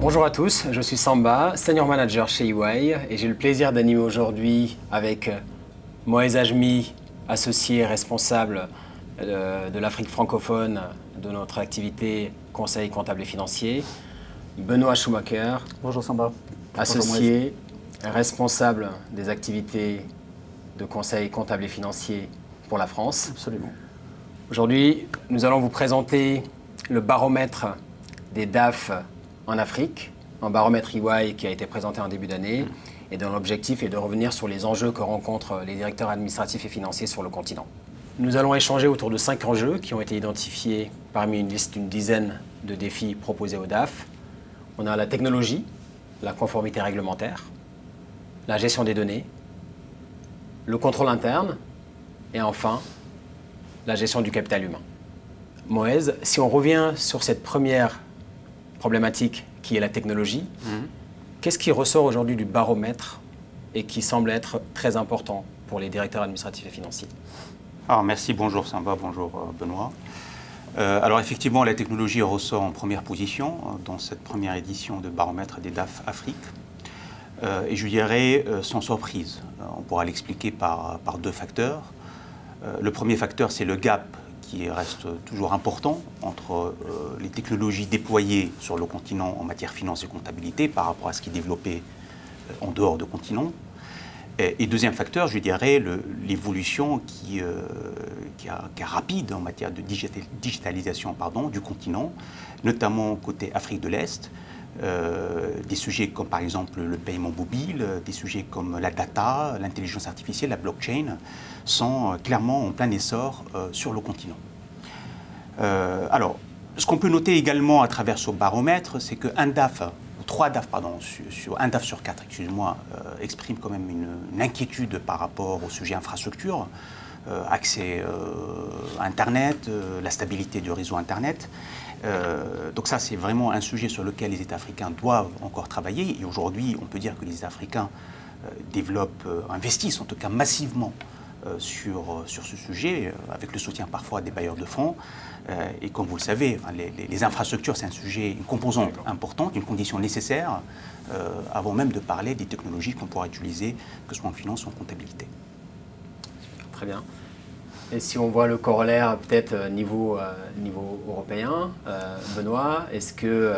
Bonjour à tous, je suis Samba, Senior Manager chez EY et j'ai le plaisir d'animer aujourd'hui avec Moez Ajmi, associé responsable de l'Afrique francophone de notre activité conseil comptable et financier, Benoît Schumacher, bonjour Samba. associé responsable des activités de conseil comptable et financier pour la France. Absolument. Aujourd'hui, nous allons vous présenter le baromètre des DAF en Afrique, un baromètre EY qui a été présenté en début d'année et dont l'objectif est de revenir sur les enjeux que rencontrent les directeurs administratifs et financiers sur le continent. Nous allons échanger autour de 5 enjeux qui ont été identifiés parmi une liste d'une dizaine de défis proposés aux DAF. On a la technologie, la conformité réglementaire, la gestion des données, le contrôle interne et enfin la gestion du capital humain. Moez, si on revient sur cette première problématique qui est la technologie, qu'est-ce qui ressort aujourd'hui du baromètre et qui semble être très important pour les directeurs administratifs et financiers? Alors merci, bonjour Samba, bonjour Benoît. Alors effectivement, la technologie ressort en première position dans cette première édition de baromètre des DAF Afrique. Et je dirais sans surprise. On pourra l'expliquer par deux facteurs. Le premier facteur, c'est le gap qui reste toujours important entre les technologies déployées sur le continent en matière finance et comptabilité par rapport à ce qui est développé en dehors du continent. Et deuxième facteur, je dirais l'évolution qui est rapide en matière de digitalisation du continent, notamment côté Afrique de l'Est. Des sujets comme par exemple le paiement mobile, des sujets comme la data, l'intelligence artificielle, la blockchain sont clairement en plein essor sur le continent. Alors, ce qu'on peut noter également à travers ce baromètre, c'est qu'un DAF, ou 3 DAF, pardon, un DAF sur 4, excusez-moi, exprime quand même une inquiétude par rapport au sujet infrastructure, accès à Internet, la stabilité du réseau Internet. Donc ça, c'est vraiment un sujet sur lequel les États africains doivent encore travailler. Et aujourd'hui, on peut dire que les États africains investissent en tout cas massivement sur ce sujet, avec le soutien parfois des bailleurs de fonds. Et comme vous le savez, les infrastructures, c'est un sujet, une composante importante, une condition nécessaire, avant même de parler des technologies qu'on pourra utiliser, que ce soit en finance ou en comptabilité. Très bien. Et si on voit le corollaire peut-être niveau européen, Benoît, est-ce que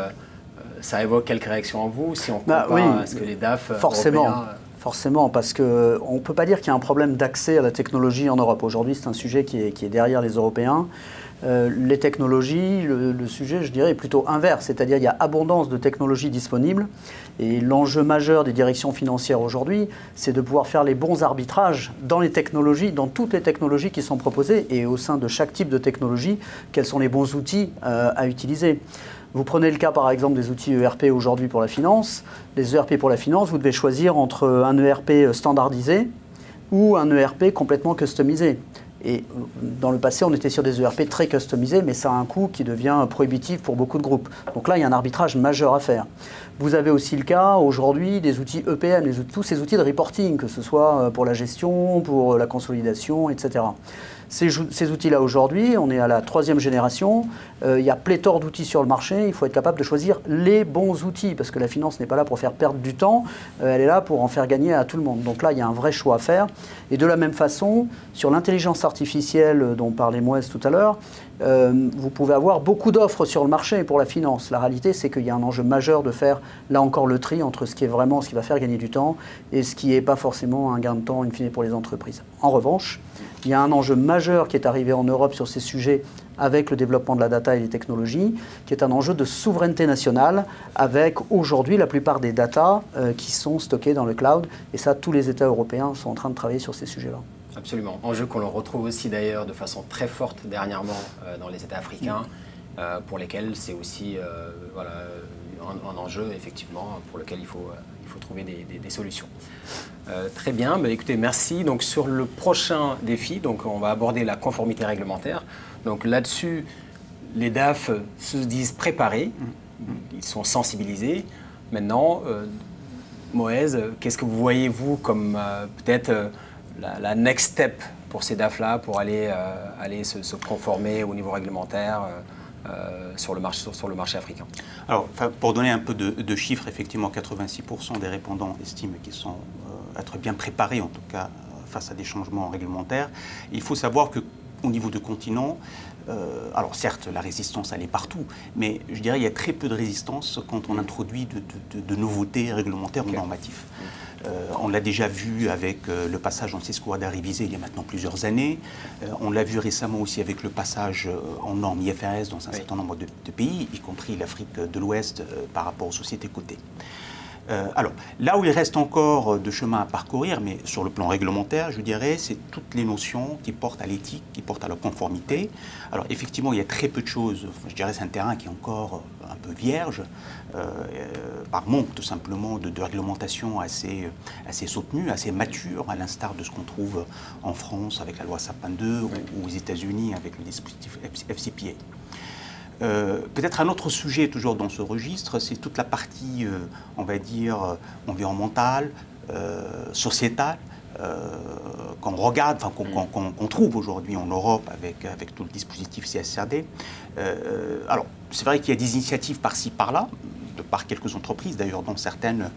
ça évoque quelques réactions en vous si on compare à ce que les DAF européens... Forcément, parce qu'on ne peut pas dire qu'il y a un problème d'accès à la technologie en Europe. Aujourd'hui, c'est un sujet qui est derrière les Européens. Les technologies, le sujet, je dirais, est plutôt inverse. C'est-à-dire qu'il y a abondance de technologies disponibles. Et l'enjeu majeur des directions financières aujourd'hui, c'est de pouvoir faire les bons arbitrages dans les technologies, dans toutes les technologies qui sont proposées. Et au sein de chaque type de technologie, quels sont les bons outils à utiliser. Vous prenez le cas par exemple des outils ERP aujourd'hui pour la finance. Les ERP pour la finance, vous devez choisir entre un ERP standardisé ou un ERP complètement customisé. Et dans le passé, on était sur des ERP très customisés, mais ça a un coût qui devient prohibitif pour beaucoup de groupes. Donc là, il y a un arbitrage majeur à faire. Vous avez aussi le cas aujourd'hui des outils EPM, tous ces outils de reporting, que ce soit pour la gestion, pour la consolidation, etc. Ces outils-là aujourd'hui, on est à la 3e génération, il y a pléthore d'outils sur le marché, il faut être capable de choisir les bons outils, parce que la finance n'est pas là pour faire perdre du temps, elle est là pour en faire gagner à tout le monde. Donc là, il y a un vrai choix à faire. Et de la même façon, sur l'intelligence artificielle dont parlait Moez tout à l'heure, vous pouvez avoir beaucoup d'offres sur le marché pour la finance. La réalité, c'est qu'il y a un enjeu majeur de faire, là encore, le tri entre ce qui est vraiment ce qui va faire gagner du temps et ce qui n'est pas forcément un gain de temps in fine pour les entreprises. En revanche, il y a un enjeu majeur qui est arrivé en Europe sur ces sujets avec le développement de la data et des technologies, qui est un enjeu de souveraineté nationale, avec aujourd'hui la plupart des data qui sont stockées dans le cloud. Et ça, tous les États européens sont en train de travailler sur ces sujets-là. Absolument. Enjeu qu'on le retrouve aussi d'ailleurs de façon très forte dernièrement dans les États africains, pour lesquels c'est aussi un enjeu effectivement pour lequel il faut trouver des solutions. Très bien, bah, écoutez, merci. Donc sur le prochain défi, donc on va aborder la conformité réglementaire. Donc là-dessus, les DAF se disent préparés, ils sont sensibilisés. Maintenant, Moez, qu'est-ce que vous voyez vous comme peut-être la next step pour ces DAF-là, pour aller se conformer au niveau réglementaire sur le marché africain? Alors, pour donner un peu de chiffres, effectivement, 86% des répondants estiment qu'ils sont être bien préparés, en tout cas, face à des changements réglementaires. Il faut savoir qu'au niveau du continent, alors certes, la résistance, elle est partout, mais je dirais qu'il y a très peu de résistance quand on introduit de nouveautés réglementaires ou normatives. On l'a déjà vu avec le passage en CISCOA révisé il y a maintenant plusieurs années. On l'a vu récemment aussi avec le passage en normes IFRS dans un certain nombre de pays, y compris l'Afrique de l'Ouest par rapport aux sociétés cotées. Alors, là où il reste encore de chemin à parcourir, mais sur le plan réglementaire, je dirais, c'est toutes les notions qui portent à l'éthique, qui portent à la conformité. Alors, effectivement, il y a très peu de choses. Je dirais c'est un terrain qui est encore un peu vierge, par manque tout simplement de réglementation assez soutenue, assez mature, à l'instar de ce qu'on trouve en France avec la loi Sapin 2 ou aux États-Unis avec le dispositif FCPA. Peut-être un autre sujet toujours dans ce registre, c'est toute la partie, on va dire, environnementale, sociétale, qu'on regarde, enfin, qu'on trouve aujourd'hui en Europe avec tout le dispositif CSRD. Alors, c'est vrai qu'il y a des initiatives par-ci, par-là, par quelques entreprises, d'ailleurs, dont certaines,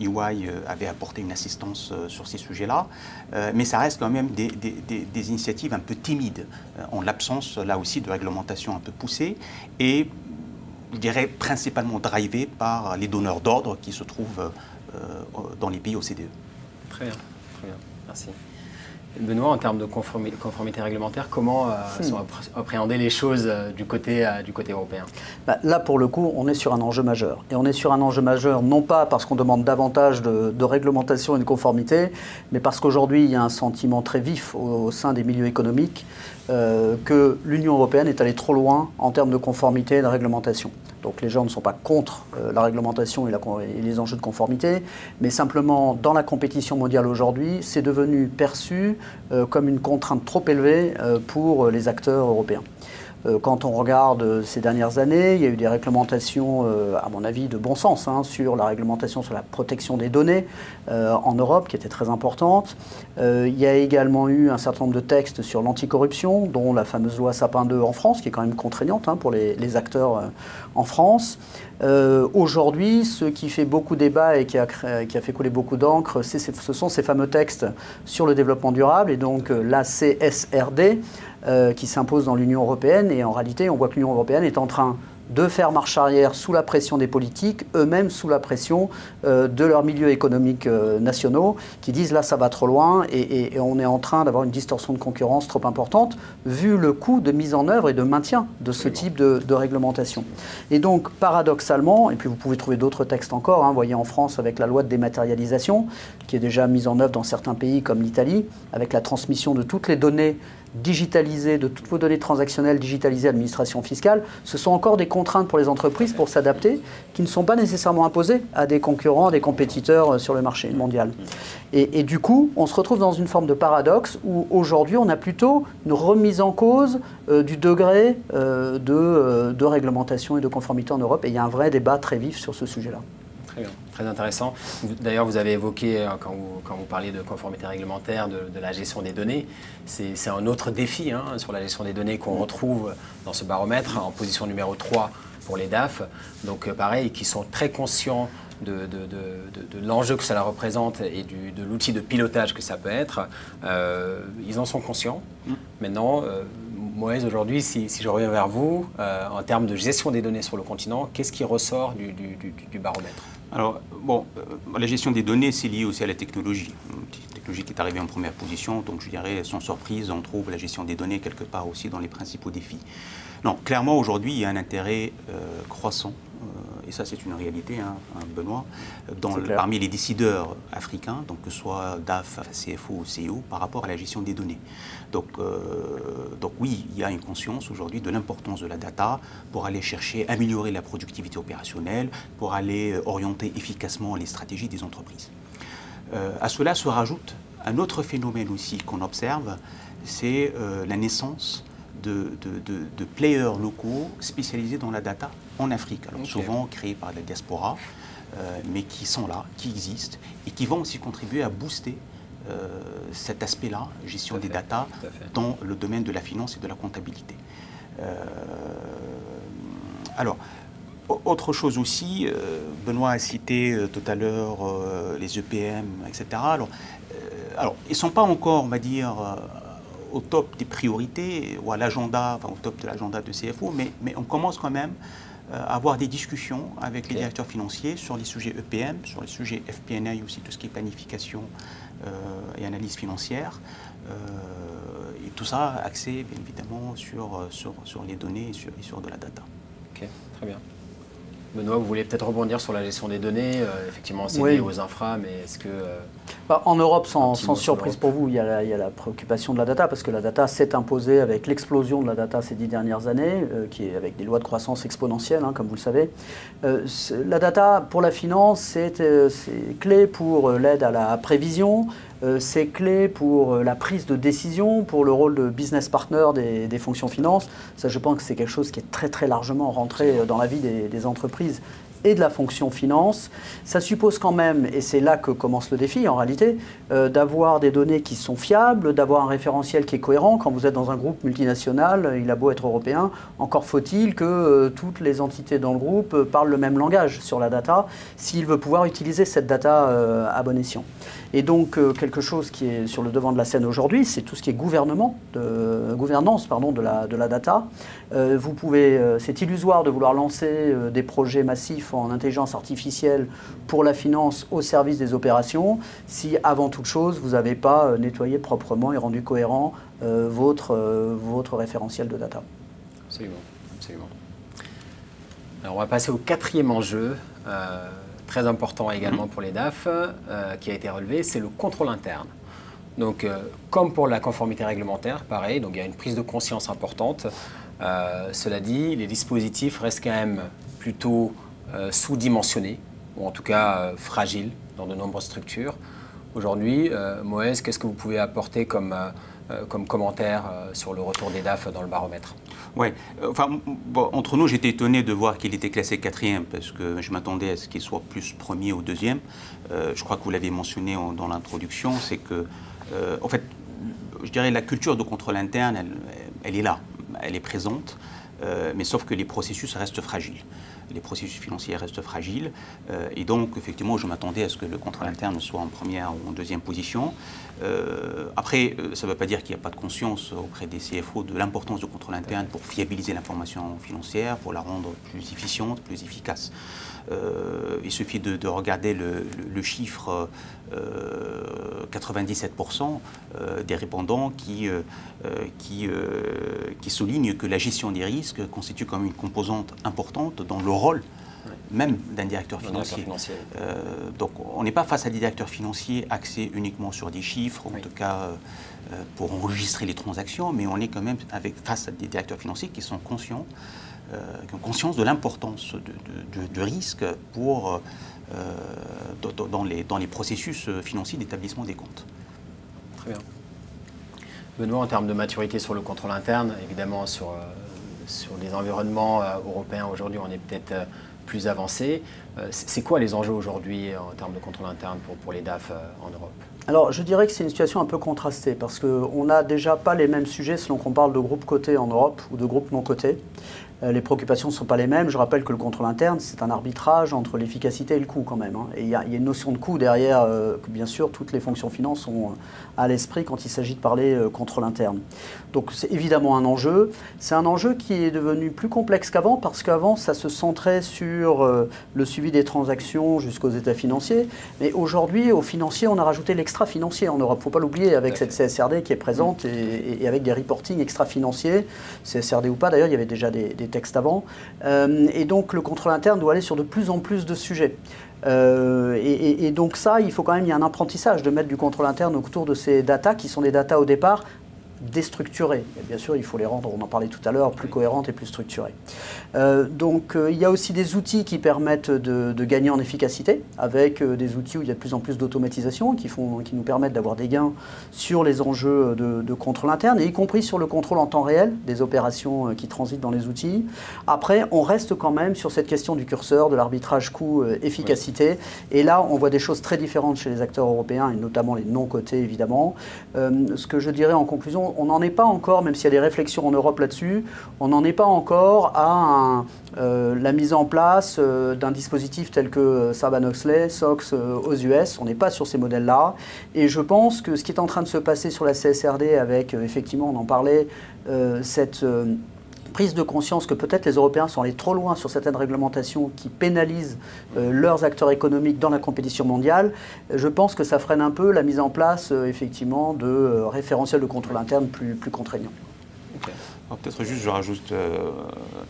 EY avait apporté une assistance sur ces sujets-là, mais ça reste quand même des initiatives un peu timides, en l'absence, là aussi, de réglementation un peu poussée, et je dirais principalement drivées par les donneurs d'ordre qui se trouvent dans les pays OCDE. Très bien, merci. Benoît, en termes de conformité réglementaire, comment sont appréhendées les choses du côté européen? Là, pour le coup, on est sur un enjeu majeur. Et on est sur un enjeu majeur, non pas parce qu'on demande davantage de réglementation et de conformité, mais parce qu'aujourd'hui, il y a un sentiment très vif au sein des milieux économiques que l'Union européenne est allée trop loin en termes de conformité et de réglementation. Donc les gens ne sont pas contre la réglementation et les enjeux de conformité, mais simplement dans la compétition mondiale aujourd'hui, c'est devenu perçu comme une contrainte trop élevée pour les acteurs européens. Quand on regarde ces dernières années, il y a eu des réglementations, à mon avis, de bon sens, sur la réglementation sur la protection des données en Europe, qui était très importante. Il y a également eu un certain nombre de textes sur l'anticorruption, dont la fameuse loi Sapin 2 en France, qui est quand même contraignante pour les acteurs en France. Aujourd'hui, ce qui fait beaucoup débat et qui a fait couler beaucoup d'encre, ce sont ces fameux textes sur le développement durable, et donc la CSRD, qui s'impose dans l'Union européenne. Et en réalité, on voit que l'Union européenne est en train de faire marche arrière sous la pression des politiques, eux-mêmes sous la pression de leurs milieux économiques nationaux, qui disent là ça va trop loin, et on est en train d'avoir une distorsion de concurrence trop importante, vu le coût de mise en œuvre et de maintien de ce type de réglementation. Et donc, paradoxalement, et puis vous pouvez trouver d'autres textes encore, vous voyez en France avec la loi de dématérialisation, qui est déjà mise en œuvre dans certains pays comme l'Italie, avec la transmission de toutes les données digitalisées, de toutes vos données transactionnelles digitalisées à l'administration fiscale, ce sont encore des contraintes pour les entreprises pour s'adapter, qui ne sont pas nécessairement imposées à des concurrents, à des compétiteurs sur le marché mondial. Et du coup, on se retrouve dans une forme de paradoxe où aujourd'hui, on a plutôt une remise en cause du degré de réglementation et de conformité en Europe. Et il y a un vrai débat très vif sur ce sujet-là. Très bien, très intéressant. D'ailleurs, vous avez évoqué, quand vous parliez de conformité réglementaire, de la gestion des données, c'est un autre défi sur la gestion des données qu'on retrouve dans ce baromètre, en position numéro 3 pour les DAF. Donc pareil, qui sont très conscients de l'enjeu que cela représente et de l'outil de pilotage que ça peut être. Ils en sont conscients. Maintenant, Moez, aujourd'hui, si je reviens vers vous, en termes de gestion des données sur le continent, qu'est-ce qui ressort du baromètre? Alors, bon, la gestion des données, c'est lié aussi à la technologie. Une technologie qui est arrivée en première position, donc je dirais, sans surprise, on trouve la gestion des données quelque part aussi dans les principaux défis. Non, clairement, aujourd'hui, il y a un intérêt croissant, et ça c'est une réalité, Benoît, parmi les décideurs africains, donc que ce soit DAF, CFO ou CEO, par rapport à la gestion des données. Donc oui, il y a une conscience aujourd'hui de l'importance de la data pour aller chercher, améliorer la productivité opérationnelle, pour aller orienter efficacement les stratégies des entreprises. À cela se rajoute un autre phénomène aussi qu'on observe, c'est la naissance de players locaux spécialisés dans la data en Afrique. Alors souvent créés par la diaspora, mais qui sont là, qui existent et qui vont aussi contribuer à booster cet aspect-là, gestion des data, dans le domaine de la finance et de la comptabilité. Alors, autre chose aussi, Benoît a cité tout à l'heure les EPM, etc. Alors, ils ne sont pas encore, on va dire, au top des priorités ou à l'agenda, enfin, au top de l'agenda de CFO, mais on commence quand même à avoir des discussions avec les directeurs financiers sur les sujets EPM, sur les sujets FP&A aussi, tout ce qui est planification et analyse financière. Et tout ça axé, bien évidemment, sur les données et sur de la data. Ok, très bien. Benoît, vous voulez peut-être rebondir sur la gestion des données. Effectivement, c'est lié aux infras, mais est-ce que... en Europe, sans surprise pour vous, il y a la préoccupation de la data, parce que la data s'est imposée avec l'explosion de la data ces 10 dernières années, qui est avec des lois de croissance exponentielle, comme vous le savez. La data, pour la finance, c'est clé pour l'aide à la prévision, c'est clé pour la prise de décision, pour le rôle de business partner des fonctions finance. Ça, je pense que c'est quelque chose qui est très très largement rentré dans la vie des entreprises et de la fonction finance. Ça suppose quand même, et c'est là que commence le défi en réalité, d'avoir des données qui sont fiables, d'avoir un référentiel qui est cohérent. Quand vous êtes dans un groupe multinational, il a beau être européen, encore faut-il que toutes les entités dans le groupe parlent le même langage sur la data, s'il veut pouvoir utiliser cette data à bon escient. Et donc, quelque chose qui est sur le devant de la scène aujourd'hui, c'est tout ce qui est gouvernance de la data. C'est illusoire de vouloir lancer des projets massifs en intelligence artificielle pour la finance au service des opérations, si avant toute chose, vous n'avez pas nettoyé proprement et rendu cohérent votre référentiel de data. Absolument, absolument. Alors, on va passer au quatrième enjeu. Très important également pour les DAF, qui a été relevé, c'est le contrôle interne. Donc, comme pour la conformité réglementaire, pareil, donc il y a une prise de conscience importante. Cela dit, les dispositifs restent quand même plutôt sous-dimensionnés, ou en tout cas fragiles dans de nombreuses structures. Aujourd'hui, Moez, qu'est-ce que vous pouvez apporter comme commentaire sur le retour des DAF dans le baromètre? Oui, enfin, bon, entre nous, j'étais étonné de voir qu'il était classé 4e parce que je m'attendais à ce qu'il soit plus premier ou 2e. Je crois que vous l'avez mentionné dans l'introduction, c'est que, en fait, je dirais la culture de contrôle interne, elle est là, elle est présente, mais sauf que les processus restent fragiles. Les processus financiers restent fragiles et donc, effectivement, je m'attendais à ce que le contrôle interne soit en première ou en 2e position. Après, ça ne veut pas dire qu'il n'y a pas de conscience auprès des CFO de l'importance du contrôle interne pour fiabiliser l'information financière, pour la rendre plus efficiente, plus efficace. Il suffit de regarder le chiffre 97% des répondants qui soulignent que la gestion des risques constitue comme une composante importante dans le rôle même d'un directeur financier. Donc on n'est pas face à des directeurs financiers axés uniquement sur des chiffres, en tout cas pour enregistrer les transactions, mais on est quand même face à des directeurs financiers qui sont conscients, qui ont conscience de l'importance de risque pour, dans les processus financiers d'établissement des comptes. Très bien. Benoît, en termes de maturité sur le contrôle interne, évidemment sur des environnements européens aujourd'hui, on est peut-être plus avancé. C'est quoi les enjeux aujourd'hui en termes de contrôle interne pour les DAF en Europe? Alors, je dirais que c'est une situation un peu contrastée parce qu'on n'a déjà pas les mêmes sujets selon qu'on parle de groupes cotés en Europe ou de groupes non cotés. Les préoccupations ne sont pas les mêmes. Je rappelle que le contrôle interne, c'est un arbitrage entre l'efficacité et le coût quand même. Et il y a une notion de coût derrière que bien sûr toutes les fonctions finance ont à l'esprit quand il s'agit de parler contrôle interne. Donc c'est évidemment un enjeu. C'est un enjeu qui est devenu plus complexe qu'avant parce qu'avant ça se centrait sur le suivi des transactions jusqu'aux états financiers. Mais aujourd'hui au financier on a rajouté l'extra-financier en Europe. Il ne faut pas l'oublier avec cette CSRD qui est présente et avec des reporting extra-financiers. CSRD ou pas d'ailleurs, il y avait déjà des textes avant. Et donc le contrôle interne doit aller sur de plus en plus de sujets. Et donc ça, il faut quand même, il y a un apprentissage de mettre du contrôle interne autour de ces datas qui sont des datas au départ déstructurées. Et bien sûr, il faut les rendre, on en parlait tout à l'heure, plus cohérentes et plus structurées. Donc il y a aussi des outils qui permettent de gagner en efficacité, avec des outils où il y a de plus en plus d'automatisation qui nous permettent d'avoir des gains sur les enjeux de contrôle interne, et y compris sur le contrôle en temps réel des opérations qui transitent dans les outils. Après, on reste quand même sur cette question du curseur, de l'arbitrage coût-efficacité. Et là, on voit des choses très différentes chez les acteurs européens, et notamment les non-cotés, évidemment. Ce que je dirais en conclusion, on n'en est pas encore, même s'il y a des réflexions en Europe là-dessus, on n'en est pas encore à la mise en place d'un dispositif tel que Sarbanes-Oxley, SOX aux US. On n'est pas sur ces modèles-là. Et je pense que ce qui est en train de se passer sur la CSRD avec, effectivement, on en parlait, cette prise de conscience que peut-être les Européens sont allés trop loin sur certaines réglementations qui pénalisent leurs acteurs économiques dans la compétition mondiale, je pense que ça freine un peu la mise en place effectivement de référentiels de contrôle interne plus contraignants. Okay. Peut-être juste, je rajoute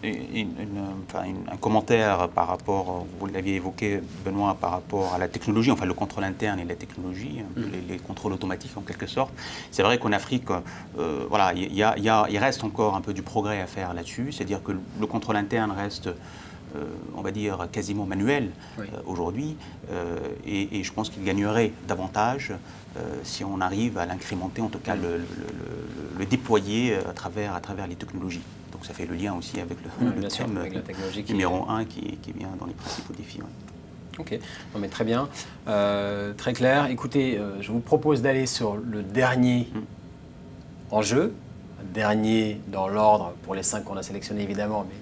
un commentaire par rapport, vous l'aviez évoqué Benoît, par rapport à la technologie, enfin le contrôle interne et la technologie, les contrôles automatiques en quelque sorte. C'est vrai qu'en Afrique, voilà, il reste encore un peu du progrès à faire là-dessus, c'est-à-dire que le contrôle interne reste on va dire, quasiment manuel aujourd'hui, et je pense qu'il gagnerait davantage si on arrive à l'incrémenter, en tout cas le déployer à travers les technologies. Donc ça fait le lien aussi avec le thème avec la technologie numéro 1 qui vient dans les principaux défis. Ok, non, mais très bien, très clair. Écoutez, je vous propose d'aller sur le dernier enjeu, dernier dans l'ordre pour les 5 qu'on a sélectionnés évidemment, mais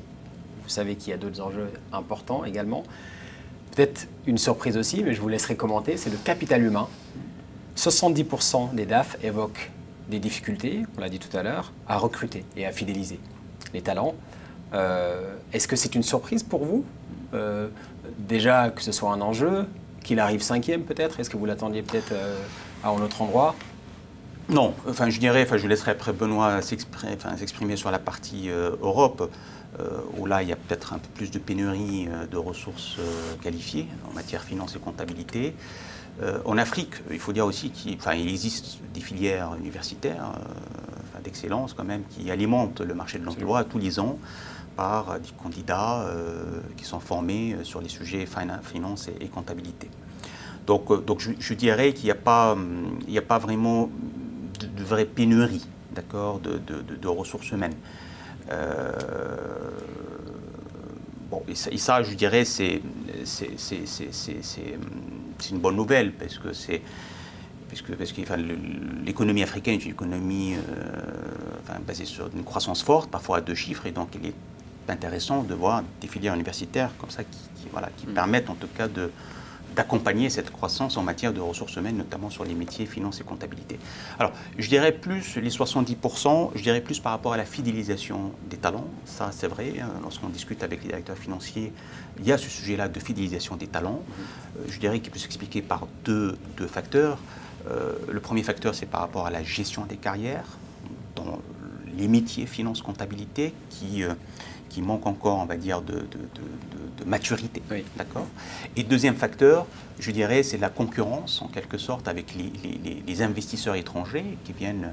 vous savez qu'il y a d'autres enjeux importants également. Peut-être une surprise aussi, mais je vous laisserai commenter, c'est le capital humain. 70% des DAF évoquent des difficultés, on l'a dit tout à l'heure, à recruter et à fidéliser les talents. Est-ce que c'est une surprise pour vous déjà que ce soit un enjeu, qu'il arrive 5e peut-être? Est-ce que vous l'attendiez peut-être à un autre endroit? Non, enfin je dirais, je laisserai après Benoît s'exprimer sur la partie Europe, où là il y a peut-être un peu plus de pénurie de ressources qualifiées en matière finance et comptabilité. En Afrique, il faut dire aussi qu'il existe des filières universitaires d'excellence quand même qui alimentent le marché de l'emploi tous les ans par des candidats qui sont formés sur les sujets finance et comptabilité. Donc je dirais qu'il n'y a pas vraiment de vraie pénurie, d'accord, de ressources humaines. Bon, et ça, je dirais, c'est une bonne nouvelle parce que l'économie africaine est une économie basée sur une croissance forte, parfois à 2 chiffres, et donc il est intéressant de voir des filières universitaires comme ça qui permettent en tout cas d'accompagner cette croissance en matière de ressources humaines, notamment sur les métiers finance et comptabilité. Alors, je dirais plus, les 70%, je dirais plus par rapport à la fidélisation des talents. Ça, c'est vrai, lorsqu'on discute avec les directeurs financiers, il y a ce sujet-là de fidélisation des talents. Je dirais qu'il peut s'expliquer par deux facteurs. Le premier facteur, c'est par rapport à la gestion des carrières, dans les métiers finance comptabilité qui manquent encore, on va dire, de maturité. Oui. D'accord. Et deuxième facteur, je dirais, c'est la concurrence, en quelque sorte, avec les investisseurs étrangers qui viennent,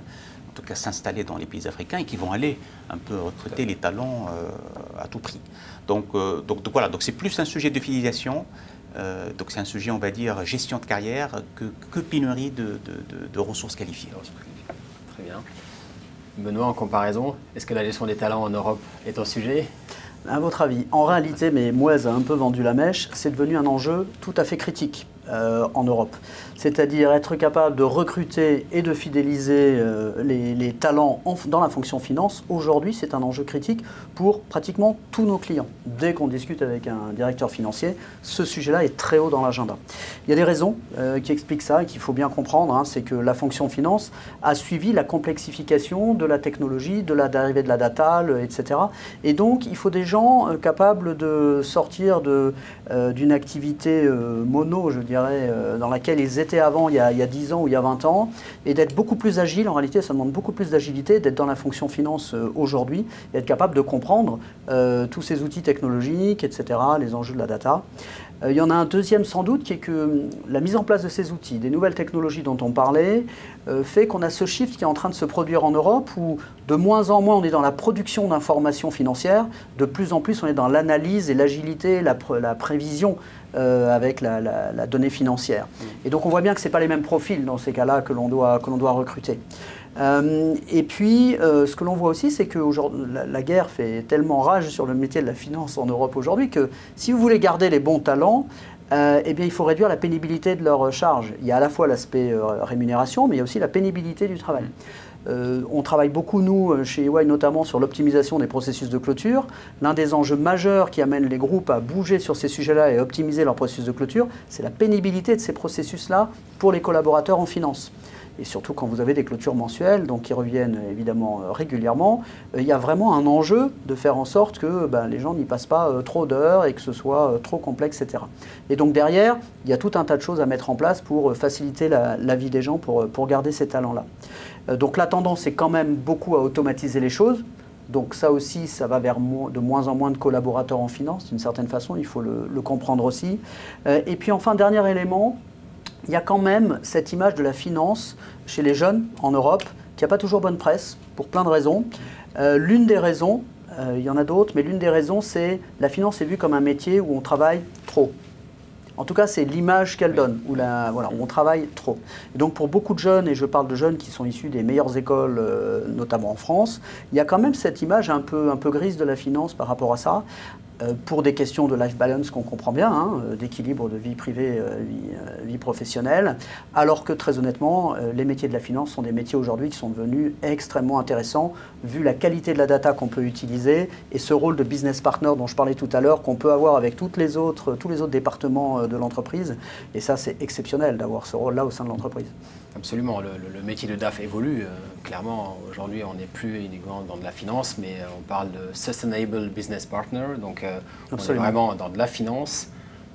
en tout cas, s'installer dans les pays africains et qui vont aller un peu recruter les talents à tout prix. Donc voilà, donc c'est plus un sujet de fidélisation, donc c'est un sujet, on va dire, gestion de carrière que pénurie de ressources qualifiées. Très bien. Benoît, en comparaison, est-ce que la gestion des talents en Europe est un sujet? À votre avis, en réalité, mais Mouez a un peu vendu la mèche, c'est devenu un enjeu tout à fait critique en Europe. C'est-à-dire être capable de recruter et de fidéliser les talents dans la fonction finance, aujourd'hui, c'est un enjeu critique pour pratiquement tous nos clients. Dès qu'on discute avec un directeur financier, ce sujet-là est très haut dans l'agenda. Il y a des raisons qui expliquent ça et qu'il faut bien comprendre, hein, c'est que la fonction finance a suivi la complexification de la technologie, de l'arrivée de la data, etc. Et donc, il faut des gens capables de sortir d'une activité mono, je dirais, dans laquelle ils étaient avant, il y a 10 ans ou il y a 20 ans, et d'être beaucoup plus agile. En réalité, ça demande beaucoup plus d'agilité, d'être dans la fonction finance aujourd'hui, et être capable de comprendre tous ces outils technologiques, etc., les enjeux de la data. Il y en a un deuxième sans doute, qui est que la mise en place de ces outils, des nouvelles technologies dont on parlait, fait qu'on a ce shift qui est en train de se produire en Europe, où de moins en moins on est dans la production d'informations financières, de plus en plus on est dans l'analyse et l'agilité, la prévision avec la donnée financière. Et donc on voit bien que ce n'est pas les mêmes profils dans ces cas-là que l'on doit recruter. Et puis, ce que l'on voit aussi, c'est que la guerre fait tellement rage sur le métier de la finance en Europe aujourd'hui que si vous voulez garder les bons talents, eh bien, il faut réduire la pénibilité de leur charge. Il y a à la fois l'aspect rémunération, mais il y a aussi la pénibilité du travail. On travaille beaucoup, nous, chez EY, notamment sur l'optimisation des processus de clôture. L'un des enjeux majeurs qui amène les groupes à bouger sur ces sujets-là et optimiser leur processus de clôture, c'est la pénibilité de ces processus-là pour les collaborateurs en finance. Et surtout quand vous avez des clôtures mensuelles, donc qui reviennent évidemment régulièrement, il y a vraiment un enjeu de faire en sorte que les gens n'y passent pas trop d'heures et que ce soit trop complexe, etc. Et donc derrière, il y a tout un tas de choses à mettre en place pour faciliter la vie des gens, pour garder ces talents-là. Donc la tendance est quand même beaucoup à automatiser les choses. Donc ça aussi, ça va vers de moins en moins de collaborateurs en finance, d'une certaine façon, il faut le comprendre aussi. Et puis enfin, dernier élément, il y a quand même cette image de la finance chez les jeunes en Europe qui n'a pas toujours bonne presse, pour plein de raisons. L'une des raisons, il y en a d'autres, mais l'une des raisons, c'est la finance est vue comme un métier où on travaille trop. En tout cas, c'est l'image qu'elle donne, où on travaille trop. Et donc pour beaucoup de jeunes, et je parle de jeunes qui sont issus des meilleures écoles, notamment en France, il y a quand même cette image un peu grise de la finance par rapport à ça. Pour des questions de life balance qu'on comprend bien, d'équilibre de vie privée, vie professionnelle, alors que très honnêtement, les métiers de la finance sont des métiers aujourd'hui qui sont devenus extrêmement intéressants, vu la qualité de la data qu'on peut utiliser et ce rôle de business partner dont je parlais tout à l'heure, qu'on peut avoir avec tous les autres départements de l'entreprise. Et ça, c'est exceptionnel d'avoir ce rôle-là au sein de l'entreprise. Absolument, le métier de DAF évolue. Clairement, aujourd'hui, on n'est plus uniquement dans de la finance, mais on parle de Sustainable Business Partner. Donc, on est vraiment dans de la finance,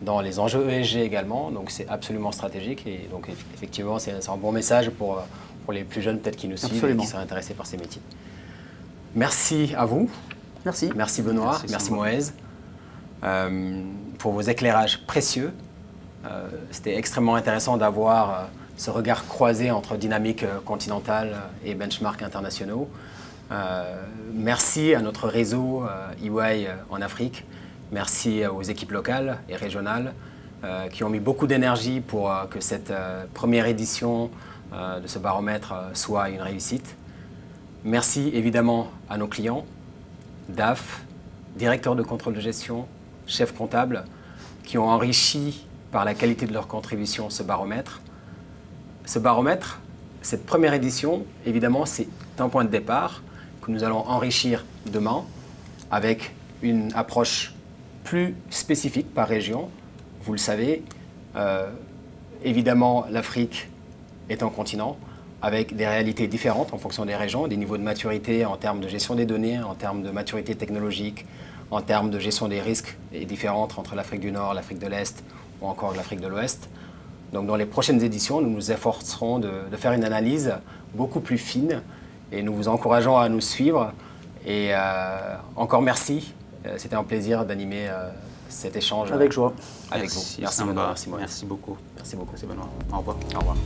dans les enjeux ESG également. Donc, c'est absolument stratégique. Et donc, effectivement, c'est un bon message pour les plus jeunes peut-être qui nous suivent et qui seraient intéressés par ces métiers. Merci à vous. Merci. Merci Benoît. Merci Moez pour vos éclairages précieux. C'était extrêmement intéressant d'avoir ce regard croisé entre dynamique continentale et benchmarks internationaux. Merci à notre réseau EY en Afrique. Merci aux équipes locales et régionales qui ont mis beaucoup d'énergie pour que cette première édition de ce baromètre soit une réussite. Merci évidemment à nos clients, DAF, directeurs de contrôle de gestion, chefs comptables, qui ont enrichi par la qualité de leur contribution ce baromètre. Ce baromètre, cette première édition, évidemment, c'est un point de départ que nous allons enrichir demain avec une approche plus spécifique par région. Vous le savez, évidemment, l'Afrique est un continent avec des réalités différentes en fonction des régions, des niveaux de maturité en termes de gestion des données, en termes de maturité technologique, en termes de gestion des risques et différentes entre l'Afrique du Nord, l'Afrique de l'Est ou encore l'Afrique de l'Ouest. Donc dans les prochaines éditions, nous nous efforcerons de faire une analyse beaucoup plus fine et nous vous encourageons à nous suivre. Et encore merci, c'était un plaisir d'animer cet échange. Avec joie. Avec vous. Merci Benoît. Merci beaucoup. Merci beaucoup. Merci beaucoup, c'est Benoît. Au revoir. Au revoir.